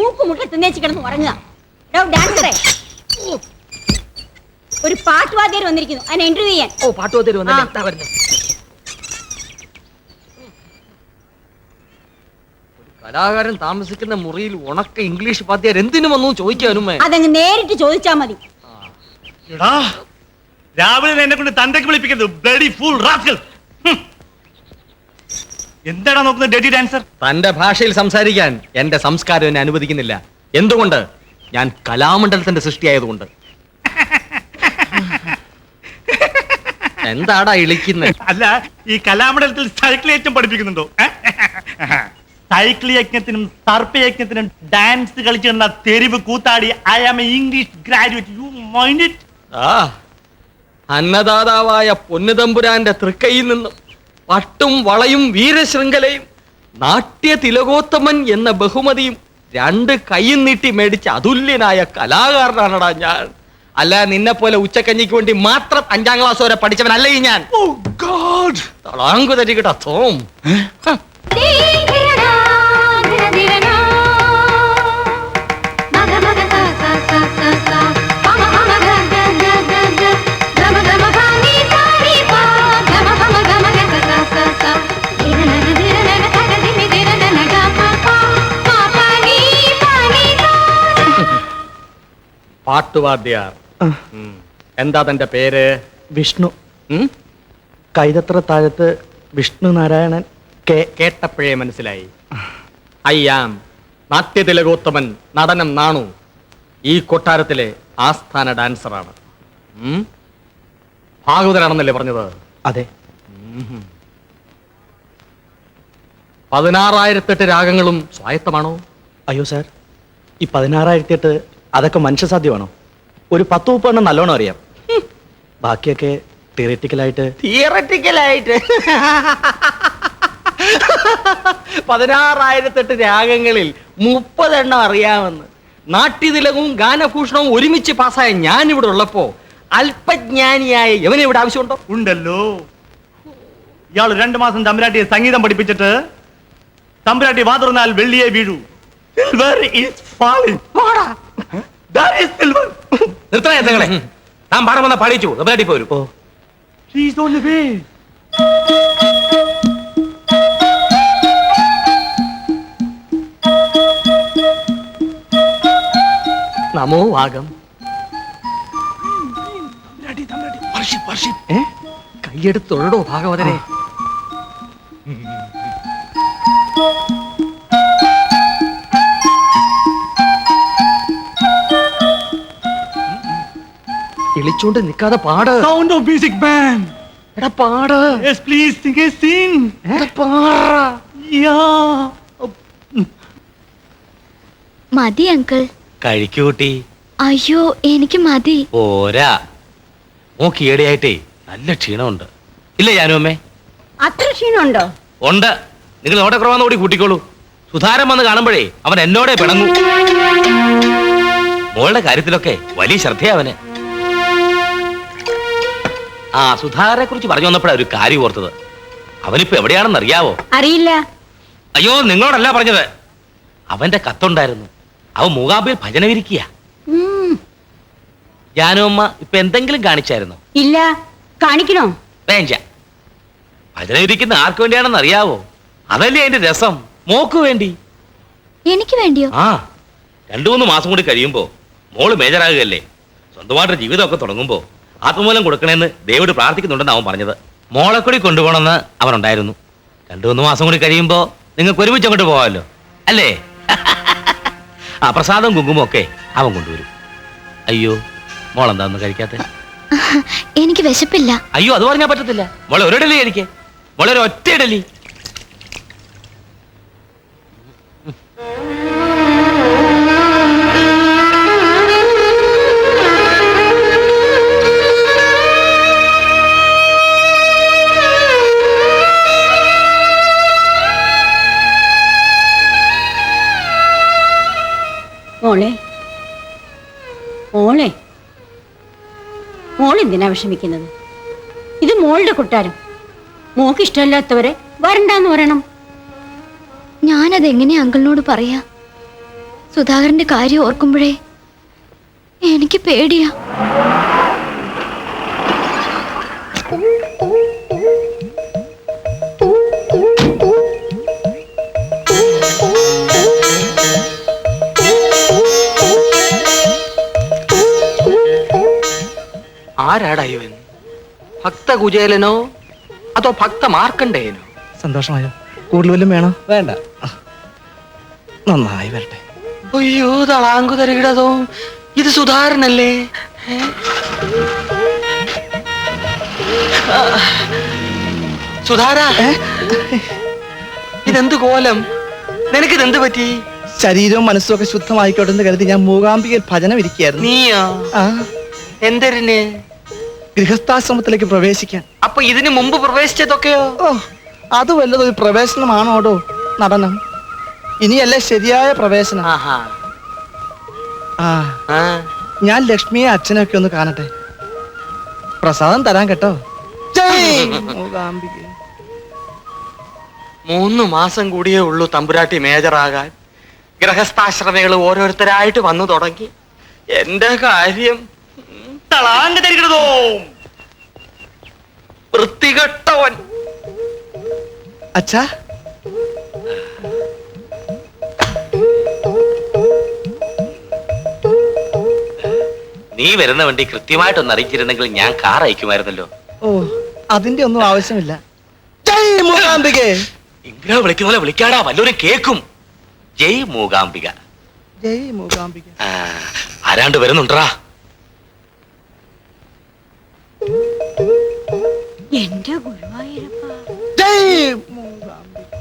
മൂക്കുമുട്ട തിന്നേച്ച് കിടന്ന് ഉറങ്ങുക. ഡാൻസറെ, ഒരു പാട്ടുവാദ്യർ വന്നിരിക്കുന്നു, അതിനെ ഇന്റർവ്യൂ ചെയ്യാൻ. ഓ, പാട്ടുവാദ്യർ വന്നു. കലാകാരൻ താമസിക്കുന്ന മുറിയിൽ ഉണക്ക ഇംഗ്ലീഷ് പാദ്യർ എന്തിനു വന്നു ചോദിക്കാനും അതങ്ങ് നേരിട്ട് ചോദിച്ചാ മതി. രാവിലെ എന്നെ കൊണ്ട് തന്തയ്ക്ക് വിളിപ്പിക്കുന്നത് ബ്ലഡി ഫൂൾ റാസ്കൽ. എന്താടാ നോക്കുന്നത് ഡെഡി ഡാൻസർ? തന്റെ ഭാഷയിൽ സംസാരിക്കാൻ എന്റെ സംസ്കാരം എന്നെ അനുവദിക്കുന്നില്ല. എന്തുകൊണ്ട്? ഞാൻ കലാമണ്ഡലത്തിന്റെ സൃഷ്ടിയായതുകൊണ്ട്. എന്താടാ ഇളിക്കുന്നത്? അല്ല, ഈ കലാമണ്ഡലത്തിൽ സൈക്കിൾ യജ്ഞം പഠിപ്പിക്കുന്നുണ്ടോ? സൈക്കിൾ യജ്ഞത്തിനും സർപ്പ യജ്ഞത്തിനും ഡാൻസ് കളിച്ചിരുന്ന തെരുവ് കൂത്താടി I am a English graduate. You mind it? അന്നദാതാവായ പൊന്നുതമ്പുരാന്റെ തൃക്കൈയിൽ നിന്നും പട്ടും വളയും വീരശൃംഖലയും നാട്യ തിലകോത്തമൻ എന്ന ബഹുമതിയും രണ്ട് കൈയും നീട്ടി മേടിച്ച അതുല്യനായ കലാകാരനാണടാ ഞാൻ. അല്ല, നിന്നെ പോലെ ഉച്ചക്കഞ്ഞിക്ക് വേണ്ടി മാത്രം 5ാം ക്ലാസ് വരെ പഠിച്ചവനല്ല ഈ ഞാൻ. തളാങ്കു തരികട തോം. പാട്ടുവാദ്യാർ. എന്താ തന്റെ പേര്? വിഷ്ണു. കൈതത്ര താഴത്ത് വിഷ്ണു നാരായണൻ. കേട്ടപ്പോഴേ മനസ്സിലായി. അയ്യാം നാട്യതിലകോത്തമൻ, നടനം നാണു, ഈ കൊട്ടാരത്തിലെ ആസ്ഥാന ഡാൻസറാണ്. ഭാഗവതരാണെന്നല്ലേ പറഞ്ഞത്? അതെ. 16,008 രാഗങ്ങളും സ്വായത്തമാണോ? അയ്യോ സാർ, ഈ 16,008 അതൊക്കെ മനുഷ്യസാധ്യമാണോ? ഒരു 10-30 നല്ലോണം അറിയാം. ബാക്കിയൊക്കെ തിയററ്റിക്കലായിട്ട് 16,008 രാഗങ്ങളിൽ 30 എണ്ണം അറിയാമെന്ന് നാട്യതിലകവും ഗാനഭൂഷണവും ഒരുമിച്ച് പാസ്സായ ഞാനിവിടെ ഉള്ളപ്പോ അല്പജ്ഞാനിയായ എവനെ ഇവിടെ ആവശ്യമുണ്ടോ? ഉണ്ടല്ലോ. ഇയാൾ 2 മാസം തമ്പുരാട്ടിയെ സംഗീതം പഠിപ്പിച്ചിട്ട് തമ്പുരാട്ടി വാതുറന്നാൽ വെള്ളിയെ വീഴൂ. നിർത്തണേ, താൻ പാടം വന്ന പാടിച്ചു. തമ്പുരാട്ടി പോരും. നമോ വാഗം. കൈയെടുത്തൊഴടോ ഭാഗവതരെ. ഇളിച്ചോണ്ട് നിൽക്കാതെ പാട്. Sound of music band. എടാ പാട്. Yes please sing a scene. മതി അങ്കിൾ. കഴിക്കൂട്ടി. അയ്യോ, എനിക്ക് മതി. പോരാ, നോക്കി ഈടെയായിട്ടേ നല്ല ക്ഷീണമുണ്ട്. ഇല്ല ജാനുവമ്മേ? അത്ര ക്ഷീണമുണ്ടോ? ഉണ്ട്. നിങ്ങൾ ഓടക്കുറവാന്ന് കൂടി കൂട്ടിക്കോളൂ. സുധാരൻ വന്ന് കാണുമ്പോഴേ അവൻ എന്നോടെ പിണങ്ങൂ. മോളുടെ കാര്യത്തിലൊക്കെ വലിയ ശ്രദ്ധയാ അവന്. ആ സുധാകരനെ കുറിച്ച് പറഞ്ഞു വന്നപ്പോഴാ ഒരു കാര്യം ഓർത്തത്. അവനിപ്പോ എവിടെയാണെന്ന് അറിയാവോ? അറിയില്ല. അയ്യോ, നിങ്ങളോടല്ല പറഞ്ഞത്. അവന്റെ കത്തുണ്ടായിരുന്നു. അവൻ മൂകാംബിയിൽ ഭജന വിരിക്കുക. ജാനുവമ്മ ഇപ്പൊ എന്തെങ്കിലും കാണിച്ചായിരുന്നോ? ഇല്ല. കാണിക്കണോ? വേണ്ട. ഭജന വിരിക്കുന്ന ആർക്ക് വേണ്ടിയാണെന്ന് അറിയാവോ? അതല്ലേ അതിന്റെ രസം. മോക്ക് വേണ്ടി. എനിക്ക് വേണ്ടിയോ? ആ, 2-3 മാസം കൂടി കഴിയുമ്പോ മോള് മേജറാകുകയല്ലേ. സ്വന്തമായിട്ട് ജീവിതമൊക്കെ തുടങ്ങുമ്പോ ആത്മമൂലം കൊടുക്കണമെന്ന് ദേവോട് പ്രാർത്ഥിക്കുന്നുണ്ടെന്ന് അവൻ പറഞ്ഞത്. മോളെ കൂടി കൊണ്ടുപോകണമെന്ന് അവനുണ്ടായിരുന്നു. 2-3 മാസം കൂടി കഴിയുമ്പോ നിങ്ങൾക്ക് ഒരുമിച്ച് അങ്ങോട്ട് പോകാമല്ലോ, അല്ലേ? ആ പ്രസാദം കുങ്കുമം ഒക്കെ അവൻ കൊണ്ടുവരും. അയ്യോ, മോളെന്താ ഒന്നും കഴിക്കാത്ത? എനിക്ക് വിശപ്പില്ല. അയ്യോ, അത് പറഞ്ഞാൽ പറ്റത്തില്ല. മോളെ ഒരു ഇഡലി കഴിക്കേ. മോളെ ഒരു ഒറ്റ ഇഡലി. മോളെ, മോളെ, മോളെന്തിനാ വിഷമിക്കുന്നത്? ഇത് മോളുടെ കൊട്ടാരം. മോക്ക് ഇഷ്ടമല്ലാത്തവരെ വരണ്ടാന്ന് പറയണം. ഞാനതെങ്ങനെയാ അങ്കിളിനോട് പറയാ? സുധാകരന്റെ കാര്യം ഓർക്കുമ്പോഴേ എനിക്ക് പേടിയാ. ആരാടാ ഇവൻ? ഭക്ത കുചേലനോ അതോ ഭക്ത മാർക്കണ്ടേയനോ? സന്തോഷമായോ? കൂടുതൽ വല്ലതും വേണോ? വേണ്ട, നന്നായി വരട്ടെ. അയ്യോ തളാങ്കുതരകിടതോ, ഇത് സുധാകരനല്ലേ? സുധാര, ഇതെന്ത് കോലം? നിനക്കിതെന്ത് പറ്റി? ശരീരവും മനസ്സും ഒക്കെ ശുദ്ധമായിക്കോട്ടെ എന്ന് കരുതി ഞാൻ മൂകാംബികയിൽ ഭജനം ഇരിക്കുകയായിരുന്നു. നീയോ? ആ, എന്തരിന്? ഗൃഹസ്ഥാശ്രമത്തിലേക്ക് പ്രവേശിക്കാൻ. അപ്പൊ ഇതിനു മുമ്പ് പ്രവേശിച്ചതൊക്കെയോ? ഓ, അത് വല്ലതൊരു പ്രവേശനമാണോടോ നടനം? ഇനിയല്ലേ ശരിയായ പ്രവേശനം. ആഹാ. ആ, ആ. ഞാൻ ലക്ഷ്മിയെ അച്ഛനൊക്കെ ഒന്ന് കാണട്ടെ. പ്രസാദം തരാൻ കേട്ടോ. ജയ് മൂകാംബികേ. 3 മാസം കൂടിയേ ഉള്ളൂ തമ്പുരാട്ടി മേജറാകാൻ. ഗൃഹസ്ഥാശ്രമികൾ ഓരോരുത്തരായിട്ട് വന്നു തുടങ്ങി. എന്റെ കാര്യം തളാങ്ക് തരികടതോ, വൃത്തികെട്ടവൻ. അച്ഛാ, നീ വരുന്ന വണ്ടി കൃത്യമായിട്ടൊന്ന് അറിയിച്ചിരുന്നെങ്കിൽ ഞാൻ കാർ അയക്കുമായിരുന്നല്ലോ. ഓ, അതിന്റെ ഒന്നും ആവശ്യമില്ല. ജയ് മൂകാംബികേ. ഇങ്ങനെ വിളിക്കുന്ന പോലെ വിളിക്കാടാ, വല്ലവരും കേക്കും. ജയ് മൂകാംബിക. ജയ് മൂകാംബിക. ആ, ആരാണ്ട് വരുന്നുണ്ടാ. എന്റെ ഗുരുവായൂരപ്പ. ജയ് മൂകാംബിക.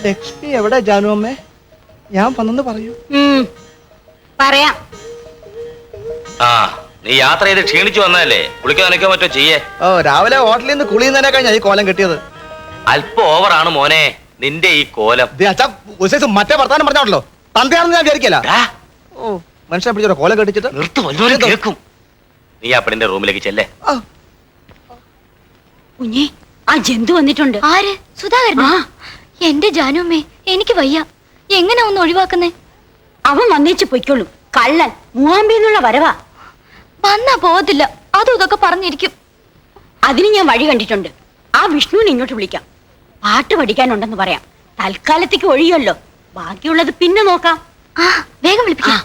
ലക്ഷ്മി എവിടെ ജാനു അമ്മേ? ഞാൻ വന്നെന്ന് പറയൂ. പറയാം. ആ, നീ യാത്ര ചെയ്ത് ക്ഷീണിച്ചു വന്നതല്ലേ, കുളിക്കാൻ നിനക്കാൻ പറ്റോ ചെയ്യേ. ഓ, രാവിലെ ഹോട്ടലിൽ നിന്ന് കുളിയുന്നതിനെ കഴിഞ്ഞാ ഈ കോലം കിട്ടിയത്. അല്പം ഓവറാണ് മോനെ നിന്റെ ഈ കോലം. അച്ഛാ, ഒരു സൈസ് മറ്റേ വർത്താനം പറഞ്ഞോളൂ. തന്തയാണെന്ന് ഞാൻ വിചാരിക്കല. ഡാ, ഓ, മനുഷ്യനെ പിടിച്ചോ കോലം കെട്ടിച്ചിട്ട്. നിർത്ത്, വല്ലവരും കേൾക്കും. നീ ആ പെണ്ണിന്റെ റൂമിലേക്ക് ചെല്ലേ. ആ, കുഞ്ഞേ, ആ ജന്തു വന്നിട്ടുണ്ട്. ആര്? സുധാകരൻ? എന്റെ ജാനുമ്മേ, എനിക്ക് വയ്യ. എങ്ങനെ ഒന്ന് ഒഴിവാക്കുന്നേ? അവൻ വന്നേച്ച് പൊയ്ക്കോളും. കള്ളൻ മൂവാമ്പിന്നുള്ള വരവാ. വന്നാ പോകത്തില്ല. അതും ഇതൊക്കെ പറഞ്ഞിരിക്കും. അതിന് ഞാൻ വഴി കണ്ടിട്ടുണ്ട്. ആ വിഷ്ണുവിനെ ഇങ്ങോട്ട് വിളിക്കാം. പാട്ട് പഠിക്കാനുണ്ടെന്ന് പറയാം. തൽക്കാലത്തേക്ക് ഒഴിയല്ലോ, ബാക്കിയുള്ളത് പിന്നെ നോക്കാം. ആ, വേഗം വിളിപ്പിക്കാം.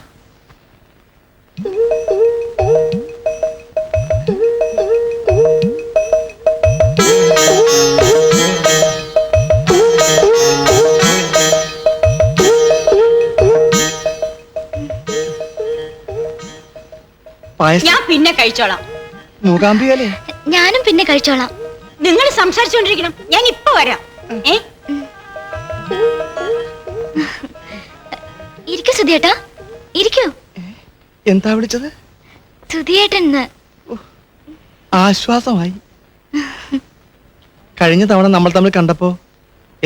ഞാൻ പിന്നെ കഴിച്ചോളാം. മൂകാംബികല്ലേ? ഞാനും പിന്നെ കഴിച്ചോളാം. നിങ്ങൾ സംസാരിച്ചുകൊണ്ടിരിക്കണം, ഞാൻ ഇപ്പൊ വരാം. ഇരിക്കൂ സുധിയേട്ടാ, ഇരിക്കൂ. എന്താ വിളിച്ചത്? സുധിയേട്ടൻ. ആശ്വാസമായി. കഴിഞ്ഞ തവണ നമ്മൾ തമ്മിൽ കണ്ടപ്പോ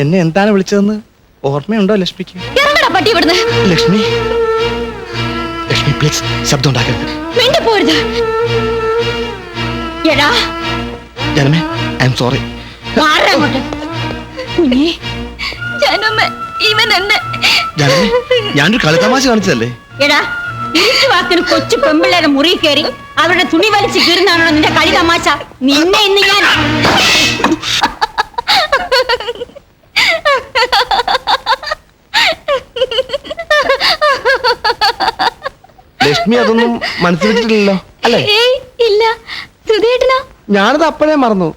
എന്നെ എന്താണ് വിളിച്ചതെന്ന് ഓർമ്മയുണ്ടോ ലക്ഷ്മിക്ക്? ഇറങ്ങടാ പട്ടി ഇവിടുന്ന്. ലക്ഷ്മി, ലക്ഷ്മി പ്ലീസ് ശബ്ദം ഉണ്ടാക്കരുത്. മിണ്ടി പോരുത്. എടാ ജനമേ, ഐ എം സോറി. മാറ് അങ്ങോട്ട്. കുഞ്ഞേ, ജാനുമ്മ, ഇവൻ എന്നെ. ജനമേ, ഞാനൊരു കളിത്തമാശ കാണിച്ചതല്ലേ. എടാ, ഇരിച്ചു വാക്കിന് കൊച്ചു പെമ്പിള്ളേരെ മുറി കയറി അവരുടെ തുണി വലിച്ച് കീറുന്നാണോ നിന്റെ കളി തമാശ? നിന്നെ ഇന്ന് ഞാൻ. ലക്ഷ്മി അതൊന്നും മനസ്സിലിട്ടില്ലല്ലോ അല്ലേ? ഏയ് ഇല്ല. സുധിയേട്ടനോ? ഞാനത് അപ്പോഴേ മറന്നു.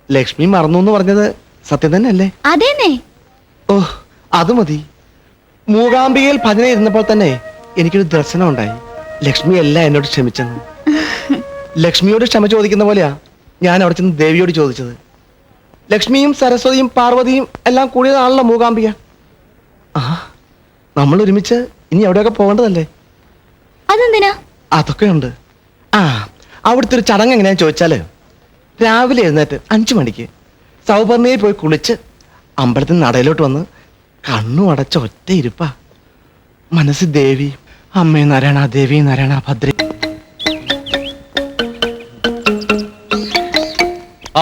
ലക്ഷ്മി മറന്നു എന്ന് പറഞ്ഞത് സത്യം തന്നെ അല്ലേ? അതേന്നെ. ഓ, അത് മതി. മൂകാംബികയിൽ ഭജന ഇരുന്നപ്പോൾ തന്നെ എനിക്കൊരു ദർശനം ഉണ്ടായി. ലക്ഷ്മി എല്ലാം എന്നോട് ക്ഷമിച്ചെന്ന്. ലക്ഷ്മിയോട് ക്ഷമ ചോദിക്കുന്ന പോലെയാ ഞാൻ അവിടെ ചെന്ന് ദേവിയോട് ചോദിച്ചത്. ലക്ഷ്മിയും സരസ്വതിയും പാർവതിയും എല്ലാം കൂടിയതാണല്ലോ മൂകാംബിക. ആ, നമ്മൾ ഒരുമിച്ച് ഇനി എവിടെയൊക്കെ പോകേണ്ടതല്ലേ? അതെന്തിനാ? അതൊക്കെ ഉണ്ട്. ആ, അവിടുത്തെ ഒരു ചടങ്ങ് എങ്ങനെയാന്ന് ചോദിച്ചാല്, രാവിലെ എഴുന്നേറ്റ് 5 മണിക്ക് സൗപർണയിൽ പോയി കുളിച്ച് അമ്പലത്തിൽ നടയിലോട്ട് വന്ന് കണ്ണു അടച്ച ഒറ്റ ഇരുപ്പാ. മനസ്സിൽ ദേവി, അമ്മേ നാരായണ, ദേവി നാരായണ, ഭദ്രേ.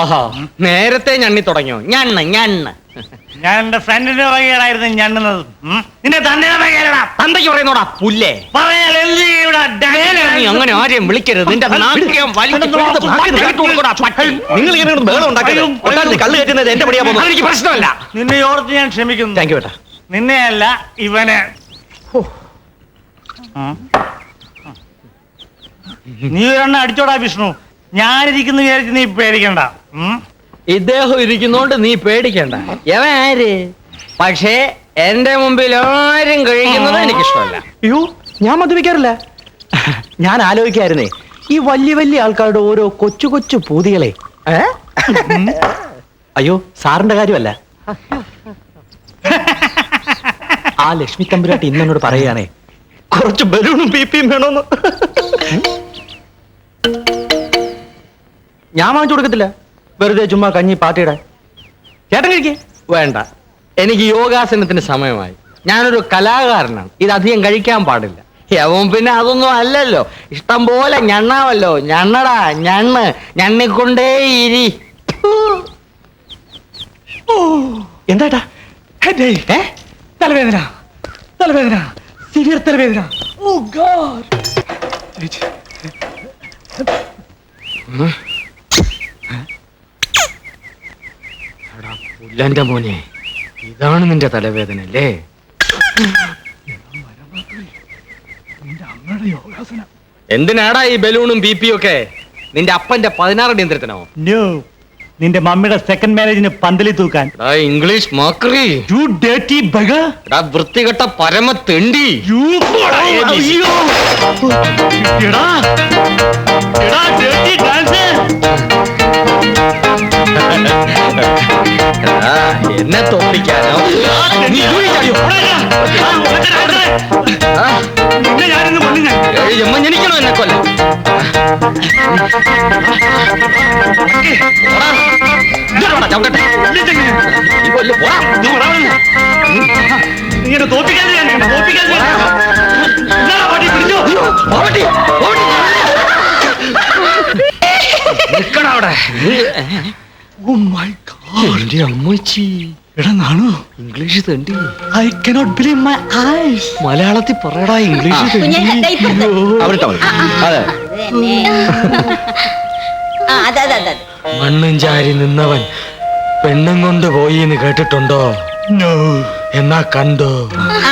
ആഹാ, നേരത്തെ ഞണ്ണി തുടങ്ങിയോ? ഞണ്ണ് ഞണ്ണ്. ഞാൻ എന്റെ ഫ്രണ്ടിന്റെ വകയിലായിരുന്നു ഞണ്ണുന്നത്. നിന്നെ തന്നെ വകയിലടാ. തന്തയ്ക്ക് പറയുന്നോടാ പുല്ലേ. പറയാൻ എന്ത് ചെയ്യൂടാ? നീ അങ്ങനെ ആരെയും വിളിക്കരുത്. നിന്റെ നാക്കിയം വലിച്ച് പിഴുത് ബാക്കി കേട്ട് കൊടുക്കടാ, പട്ടി. നിങ്ങൾ ഇങ്ങനെ ബഹളം ഉണ്ടാക്കരുത്. കള്ളു കയറ്റുന്നത് എന്റെ പടിയാ പോകുന്നത്. അതെനിക്ക് പ്രശ്നമല്ല. നിന്നെ ഓർത്ത് ഞാൻ ക്ഷമിക്കുന്നു. താങ്ക് യു ഏട്ടാ. നിന്നെയല്ല ഇവനെ. നീ ഒരെണ്ണ അടിച്ചോടാ വിഷ്ണു. ഞാനിരിക്കുന്നു വിചാരിച്ച് നീ പേടിക്കണ്ട. ഇദ്ദേഹം ഇരിക്കുന്നോണ്ട് നീ പേടിക്കണ്ട. എവൻ ആര്? പക്ഷേ എന്റെ മുമ്പിൽ ആരും കഴിക്കുന്നത് എനിക്കിഷ്ടമല്ല. അയ്യോ, ഞാൻ മദ്യപിക്കാറില്ല. ഞാൻ ആലോചിക്കായിരുന്നേ, ഈ വലിയ വലിയ ആൾക്കാരുടെ ഓരോ കൊച്ചു കൊച്ചു പൂതികളെ. അയ്യോ, സാറിന്റെ കാര്യമല്ല. ആ ലക്ഷ്മി തമ്പുരാട്ടി ഇന്നോട് പറയുകയാണേ, കുറച്ച് ബലൂണും പിപിയും വേണോന്ന്. ഞാൻ വാങ്ങിച്ചു കൊടുക്കത്തില്ല, വെറുതെ ചുമ്മാ കഞ്ഞി പാട്ടിയിടാൻ. ചേട്ടൻ കഴിക്കേ. വേണ്ട, എനിക്ക് യോഗാസനത്തിന് സമയമായി. ഞാനൊരു കലാകാരനാണ്, ഇത് അധികം കഴിക്കാൻ പാടില്ല. യവൻ പിന്നെ അതൊന്നും അല്ലല്ലോ. ഇഷ്ടം പോലെ ഞണ്ണാവല്ലോ. ഞണ്ണടാ, ഞണ്ണ്. ഞണ്ണിക്കൊണ്ടേ ഇരി. എന്താട്ടാ? തലവേദന, തലവേദന, സിവിയർ തലവേദന. ഓ ഗോഡ്. പുല്ലന്റെ മോനെ, ഇതാണ് നിന്റെ തലവേദന അല്ലേ? എന്തിനാടാ ഈ ബലൂണും ബി പി ഒക്കെ? നിന്റെ അപ്പന്റെ 16 അടിയന്തരത്തിനോ? നോ, നിന്റെ മമ്മിയുടെ സെക്കൻഡ് മാരേജിന് പന്തലി തൂക്കാൻ. ഇംഗ്ലീഷ് മാക്രി. You dirty beggar. വൃത്തികെട്ട പരമ തെണ്ടി. You. അയ്യോ. എടാ, എടാ dirty dancer. എന്നെ തോപ്പിക്കാനോ? നീ ഇതുവഴി ചാടിയോ? നിന്നെ ഞാനിന്ന് കൊല്ലുന്നു. ജനിക്കണോ എന്നെ കൊല്ല? നീ എന്നെ തോപ്പിക്കാതെ ഞാൻ തോപ്പിക്കാതെ. എന്നാ പാട്ടി പിടിച്ചോ? നിൽക്കണം അവിടെ. Oh my God. എന്റെ അമ്മച്ചി. എടാ നാണു, ഇംഗ്ലീഷ് തെണ്ടി. I cannot believe my eyes. മലയാളത്തിൽ പറയടാ ഇംഗ്ലീഷ് തെണ്ടി. കുഞ്ഞേ, ദേ ഇപ്പുറത്ത്. അവിടെ അതെ. അതെ അതെ അതെ. മണ്ണും ചാരി നിന്നവൻ പെണ്ണും കൊണ്ട് പോയി എന്ന് കേട്ടിട്ടുണ്ടോ? No. എന്നാ കണ്ടോ?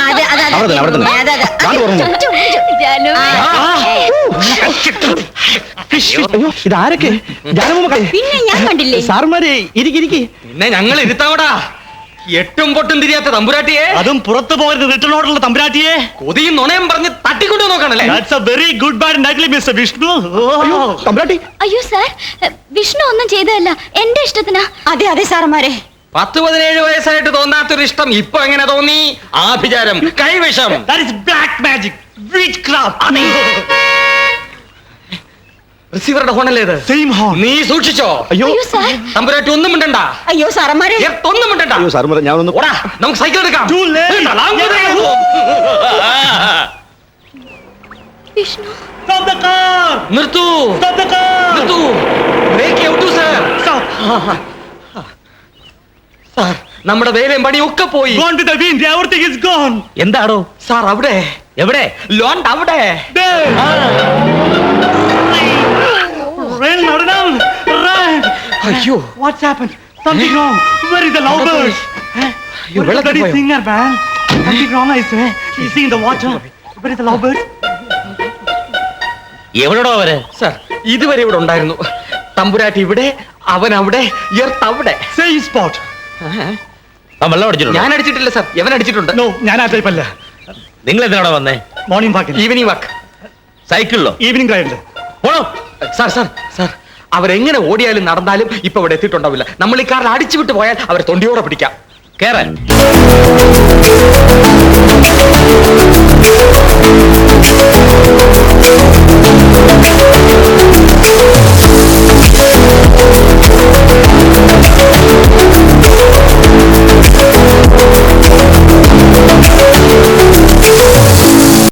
അതെ അതെ അവിടെ തന്നെ, അവിടെ തന്നെ. അതെ അതെ. കാല് തുറന്നു. അയ്യോ, ഇതാരൊക്കെ? പിന്നെ ഞാൻ കണ്ടില്ലേ? സാറുമാരെ ഇരിക്കി. പിന്നെ ഞങ്ങൾ ഇരുത്താവടാ. എട്ടും പൊട്ടും തിരിയാത്ത തമ്പുരാട്ടിയെ, അതും പുറത്തു പോകരുത് റിട്ടേൺ ഓർഡറുള്ള തമ്പുരാട്ടിയെ. കൊതിയും നുണയും പറഞ്ഞ് തട്ടിക്കൊണ്ടു നോക്കണല്ലേ? That's a very good bad and ugly Mr. Vishnu. തമ്പുരാട്ടി, അയ്യോ സാർ, വിഷ്ണു ഒന്നും ചെയ്തതല്ല, എന്റെ ഇഷ്ടത്തിനാ. അതെ അതെ സാറന്മാരെ. 10-17 വയസ്സായിട്ട് തോന്നാത്തൊരു ഇഷ്ടം ഇപ്പൊ എങ്ങനെ തോന്നി? ആഭിചാരം, കൈവിഷം. That is black magic, witchcraft. റിസീവറുടെ ഫോണല്ലേത്? Same horn. നീ സൂക്ഷിച്ചോ. അയ്യോ അയ്യോ സാർ, തമ്പുരാട്ടി ഒന്നും മിണ്ടണ്ട. അയ്യോ സാറന്മാരെ. ഒന്നും മിണ്ടണ്ട. അയ്യോ സാറുമാരെ, ഞാനൊന്ന് ഓടാ, നമുക്ക് സൈക്കിൾ എടുക്കാം. Too late. Vishnu. Stop the car. നിർത്തൂ, Stop the car. നിർത്തൂ. Brake out sir. Stop. Sir, നമ്മുടെ വേലയും പണിയും ഒക്കെ പോയി. Gone with the wind. Everything is gone. എന്താടോ സാർ? അവിടെ എവിടെ? ലോൺ അവിടെ. There. Run, Madam. Run. അയ്യോ, What's happened? Something wrong. Where is the lovebird? അയ്യോ, Where is the വെള്ളത്തിൽ bloody പോയോ? singer, man? Something wrong, I say. He's in the water. Where is the lovebird? എവിടെയോ അവര്? Sir, ഇതുവരെ ഇവിടെ ഉണ്ടായിരുന്നു. തമ്പുരാട്ടി ഇവിടെ, അവൻ അവിടെ, എർത്ത് അവിടെ. Same spot. ആ വെള്ളം അടിച്ചിട്ടുണ്ടോ? ഞാൻ അടിച്ചിട്ടില്ല സാർ, എവൻ അടിച്ചിട്ടുണ്ട്. No, ഞാൻ ആ ടൈപ്പ് അല്ല. നിങ്ങൾ എന്തിനാണ് വന്നേ? മോർണിംഗ് വാക്കിൽ. Evening walk. സൈക്കിളിലോ? ഈവനിംഗ് റൈഡിൽ. പോണോ? സാർ സാർ സാർ, അവരെങ്ങനെ ഓടിയാലും നടന്നാലും ഇപ്പൊ ഇവിടെ എത്തിയിട്ടുണ്ടാവില്ല. നമ്മൾ ഈ കാറിൽ അടിച്ചു വിട്ട് പോയാൽ അവരെ തൊണ്ടിയോടെ പിടിക്കാം. കേറാൻ